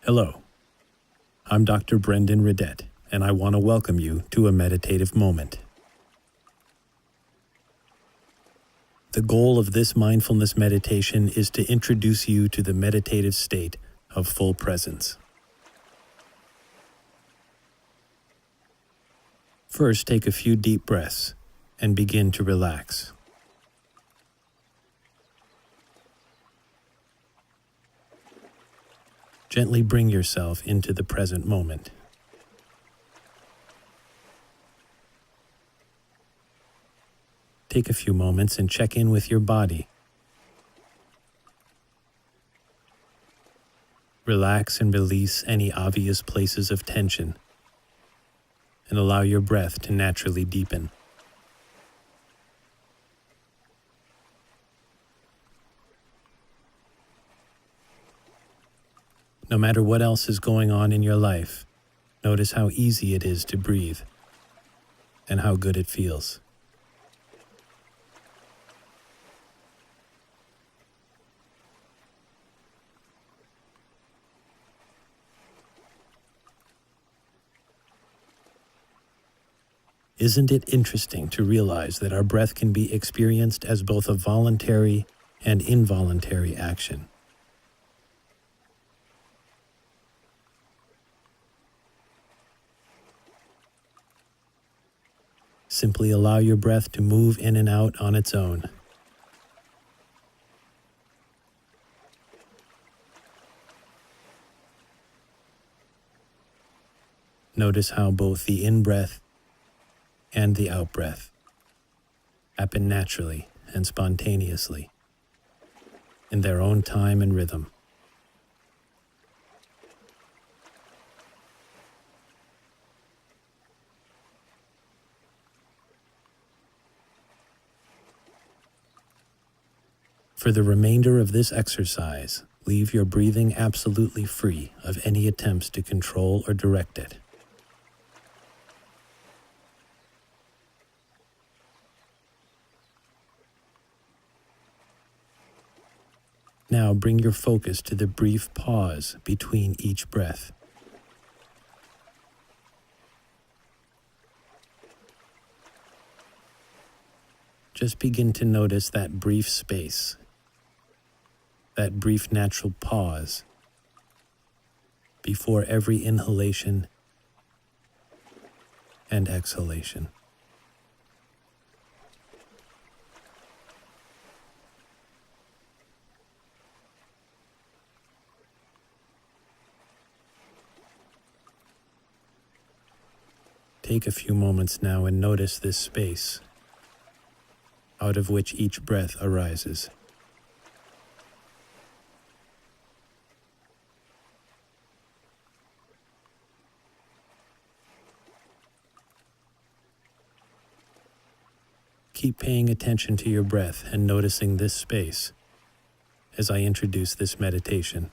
Hello, I'm Dr. Brenden Readett, and I want to welcome you to a meditative moment. The goal of this mindfulness meditation is to introduce you to the meditative state of full presence. First, take a few deep breaths and begin to relax. Gently bring yourself into the present moment. Take a few moments and check in with your body. Relax and release any obvious places of tension, and allow your breath to naturally deepen. No matter what else is going on in your life, notice how easy it is to breathe and how good it feels. Isn't it interesting to realize that our breath can be experienced as both a voluntary and involuntary action? Simply allow your breath to move in and out on its own. Notice how both the in-breath and the out-breath happen naturally and spontaneously in their own time and rhythm. For the remainder of this exercise, leave your breathing absolutely free of any attempts to control or direct it. Now bring your focus to the brief pause between each breath. Just begin to notice that brief space, that brief natural pause before every inhalation and exhalation. Take a few moments now and notice this space out of which each breath arises. Keep paying attention to your breath and noticing this space as I introduce this meditation.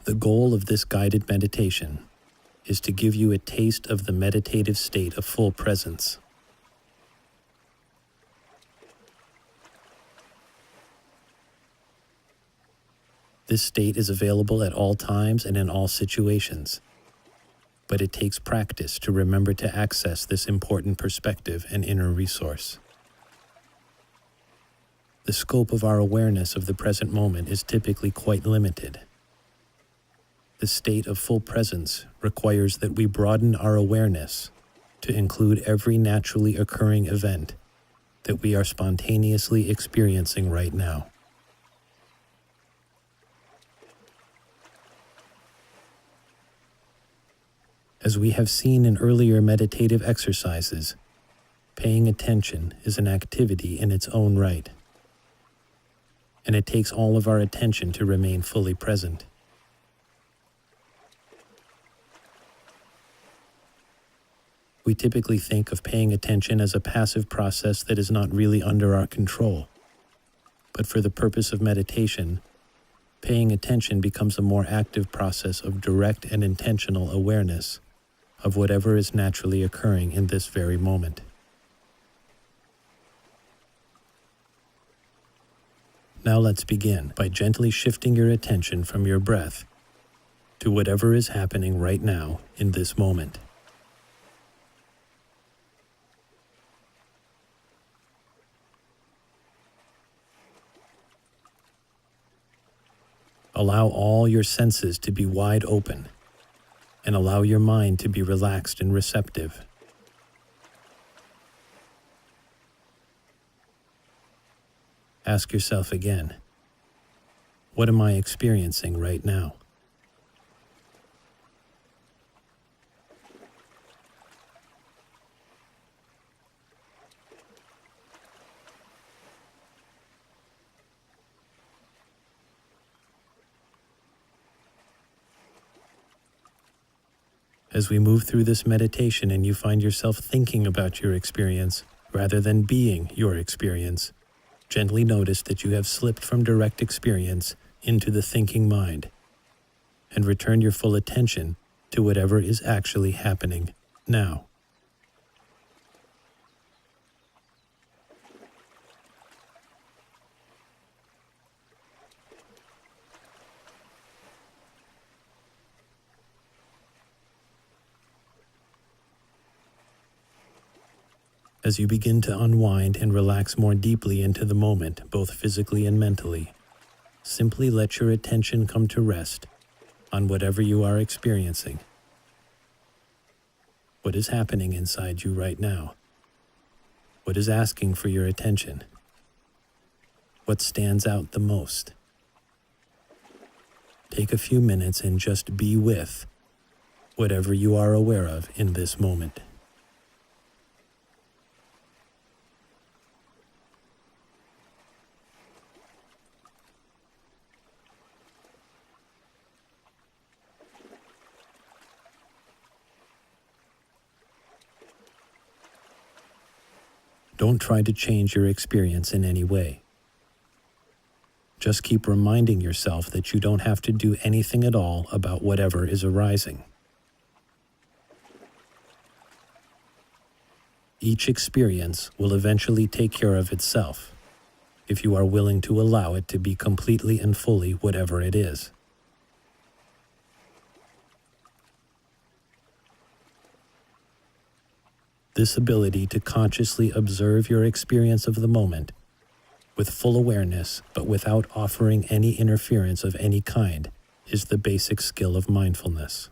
The goal of this guided meditation is to give you a taste of the meditative state of full presence. This state is available at all times and in all situations, but it takes practice to remember to access this important perspective and inner resource. The scope of our awareness of the present moment is typically quite limited. The state of full presence requires that we broaden our awareness to include every naturally occurring event that we are spontaneously experiencing right now. As we have seen in earlier meditative exercises, paying attention is an activity in its own right, and it takes all of our attention to remain fully present. We typically think of paying attention as a passive process that is not really under our control. But for the purpose of meditation, paying attention becomes a more active process of direct and intentional awareness of whatever is naturally occurring in this very moment. Now let's begin by gently shifting your attention from your breath to whatever is happening right now in this moment. Allow all your senses to be wide open, and allow your mind to be relaxed and receptive. Ask yourself again, what am I experiencing right now? As we move through this meditation and you find yourself thinking about your experience rather than being your experience, gently notice that you have slipped from direct experience into the thinking mind, and return your full attention to whatever is actually happening now. As you begin to unwind and relax more deeply into the moment, both physically and mentally, simply let your attention come to rest on whatever you are experiencing. What is happening inside you right now? What is asking for your attention? What stands out the most? Take a few minutes and just be with whatever you are aware of in this moment. Don't try to change your experience in any way. Just keep reminding yourself that you don't have to do anything at all about whatever is arising. Each experience will eventually take care of itself if you are willing to allow it to be completely and fully whatever it is. This ability to consciously observe your experience of the moment with full awareness, but without offering any interference of any kind, is the basic skill of mindfulness.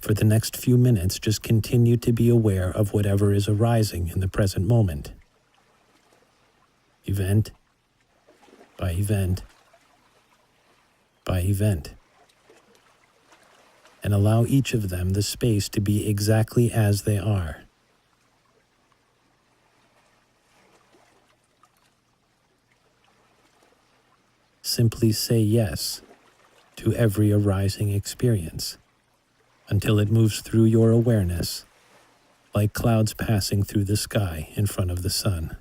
For the next few minutes, just continue to be aware of whatever is arising in the present moment. Event by event by event. And allow each of them the space to be exactly as they are. Simply say yes to every arising experience until it moves through your awareness, like clouds passing through the sky in front of the sun.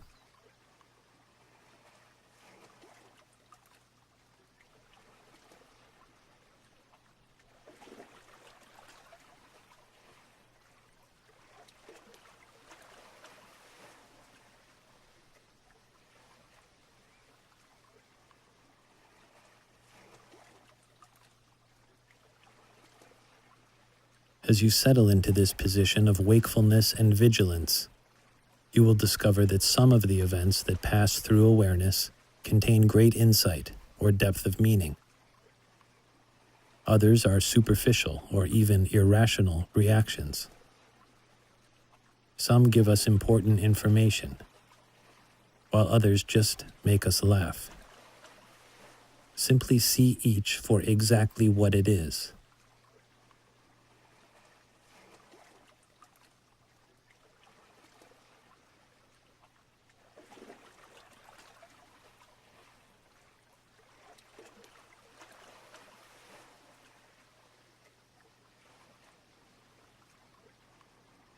As you settle into this position of wakefulness and vigilance, you will discover that some of the events that pass through awareness contain great insight or depth of meaning. Others are superficial or even irrational reactions. Some give us important information, while others just make us laugh. Simply see each for exactly what it is.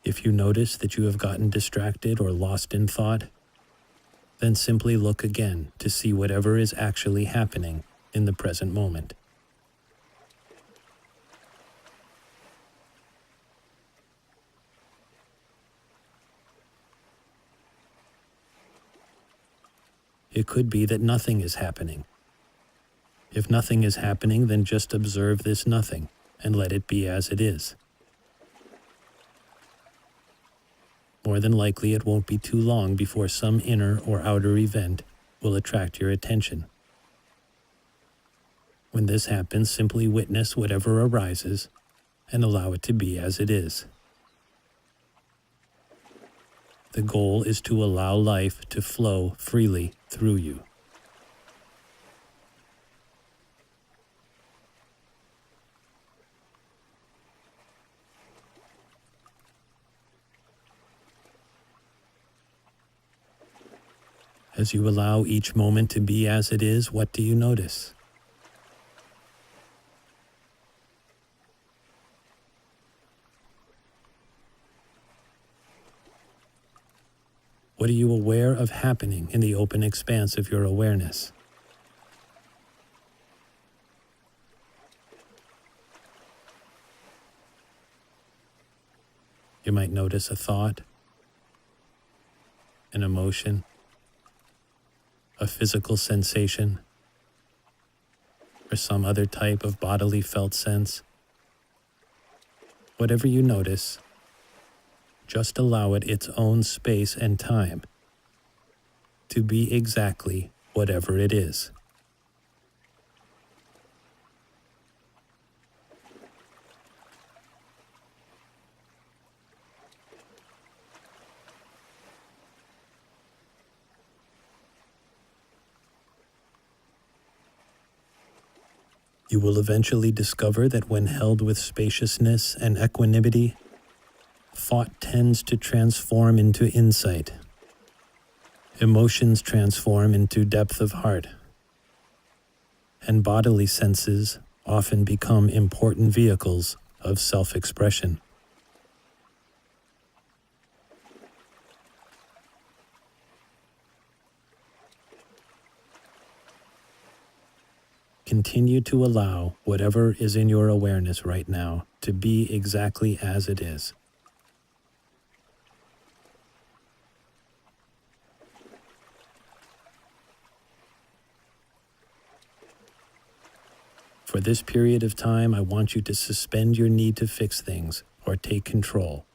If you notice that you have gotten distracted or lost in thought, Then simply look again to see whatever is actually happening in the present moment. It could be that nothing is happening. If nothing is happening, then just observe this nothing and let it be as it is. More than likely, it won't be too long before some inner or outer event will attract your attention. When this happens, simply witness whatever arises and allow it to be as it is. The goal is to allow life to flow freely through you. As you allow each moment to be as it is, what do you notice? What are you aware of happening in the open expanse of your awareness? You might notice a thought, an emotion, a physical sensation, or some other type of bodily felt sense. Whatever you notice, just allow it its own space and time to be exactly whatever it is. You will eventually discover that when held with spaciousness and equanimity, thought tends to transform into insight. Emotions transform into depth of heart. And bodily senses often become important vehicles of self-expression. Continue to allow whatever is in your awareness right now to be exactly as it is. For this period of time, I want you to suspend your need to fix things or take control,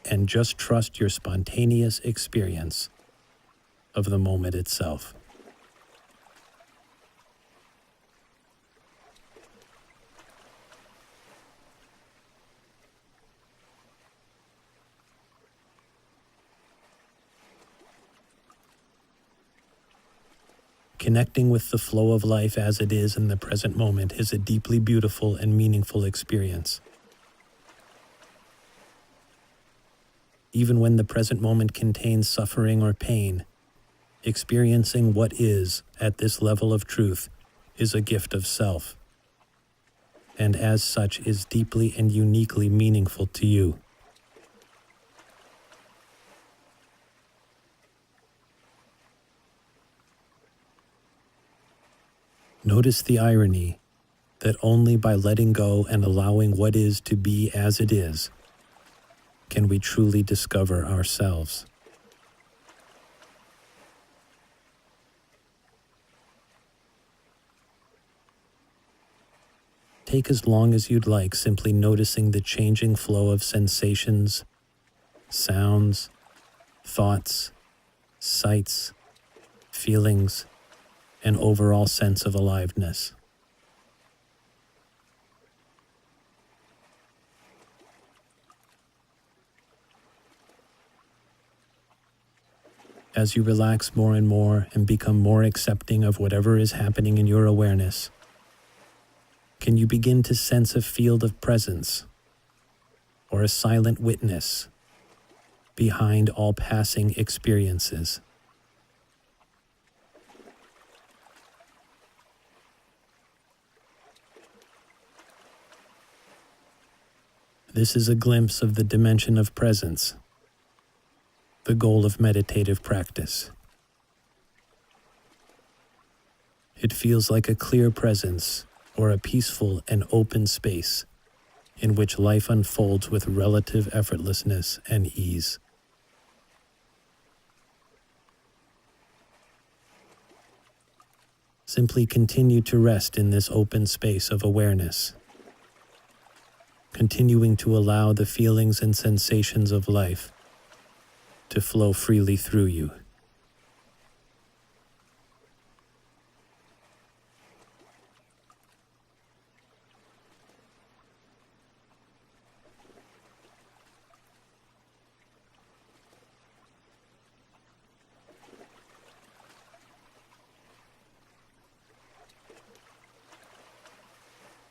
and just trust your spontaneous experience of the moment itself. Connecting with the flow of life as it is in the present moment is a deeply beautiful and meaningful experience. Even when the present moment contains suffering or pain, experiencing what is at this level of truth is a gift of self, and as such is deeply and uniquely meaningful to you. Notice the irony that only by letting go and allowing what is to be as it is can we truly discover ourselves. Take as long as you'd like simply noticing the changing flow of sensations, sounds, thoughts, sights, feelings, and overall sense of aliveness. As you relax more and more and become more accepting of whatever is happening in your awareness, can you begin to sense a field of presence or a silent witness behind all passing experiences? This is a glimpse of the dimension of presence, the goal of meditative practice. It feels like a clear presence or a peaceful and open space in which life unfolds with relative effortlessness and ease. Simply continue to rest in this open space of awareness, continuing to allow the feelings and sensations of life to flow freely through you.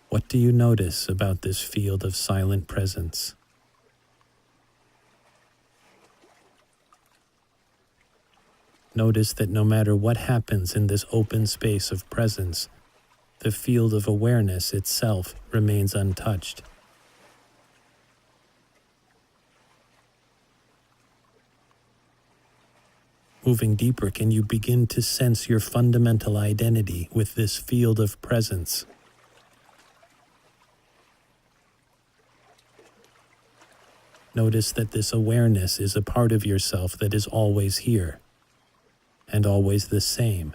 What do you notice about this field of silent presence? Notice that no matter what happens in this open space of presence, the field of awareness itself remains untouched. Moving deeper, can you begin to sense your fundamental identity with this field of presence? Notice that this awareness is a part of yourself that is always here and always the same,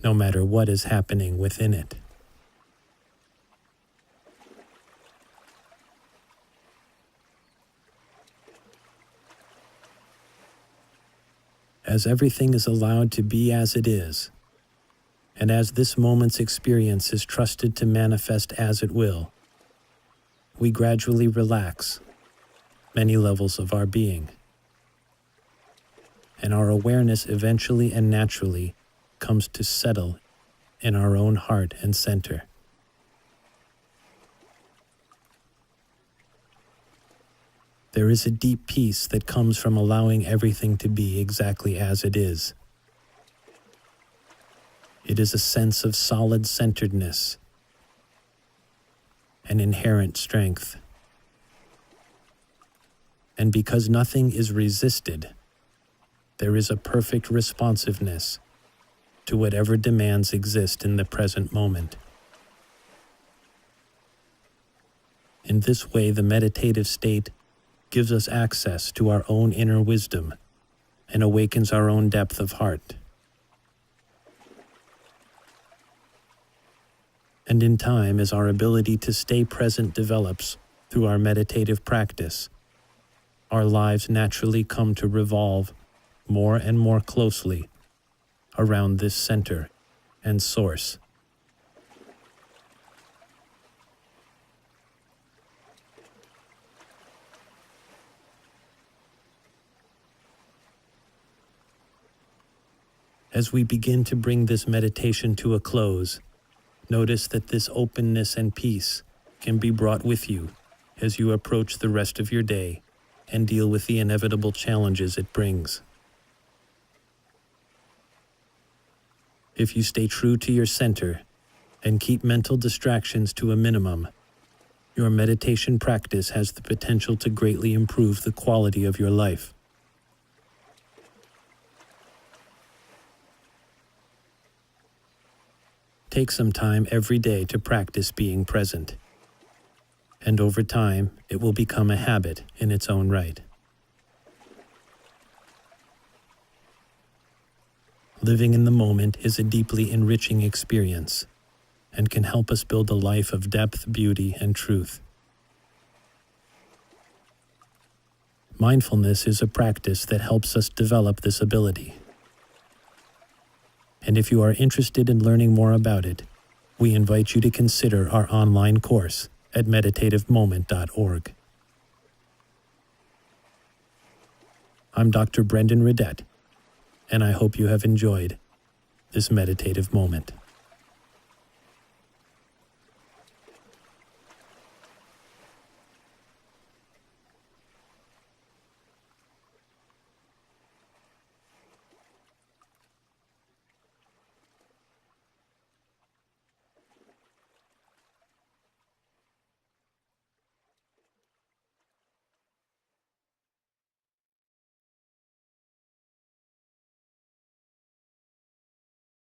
no matter what is happening within it. As everything is allowed to be as it is, and as this moment's experience is trusted to manifest as it will, we gradually relax many levels of our being, and our awareness eventually and naturally comes to settle in our own heart and center. There is a deep peace that comes from allowing everything to be exactly as it is. It is a sense of solid centeredness and inherent strength. And because nothing is resisted, there is a perfect responsiveness to whatever demands exist in the present moment. In this way, the meditative state gives us access to our own inner wisdom and awakens our own depth of heart. And in time, as our ability to stay present develops through our meditative practice, our lives naturally come to revolve more and more closely around this center and source. As we begin to bring this meditation to a close, notice that this openness and peace can be brought with you as you approach the rest of your day and deal with the inevitable challenges it brings. If you stay true to your center and keep mental distractions to a minimum, your meditation practice has the potential to greatly improve the quality of your life. Take some time every day to practice being present, and over time, it will become a habit in its own right. Living in the moment is a deeply enriching experience and can help us build a life of depth, beauty, and truth. Mindfulness is a practice that helps us develop this ability. And if you are interested in learning more about it, we invite you to consider our online course at meditativemoment.org. I'm Dr. Brenden Readett, and I hope you have enjoyed this meditative moment.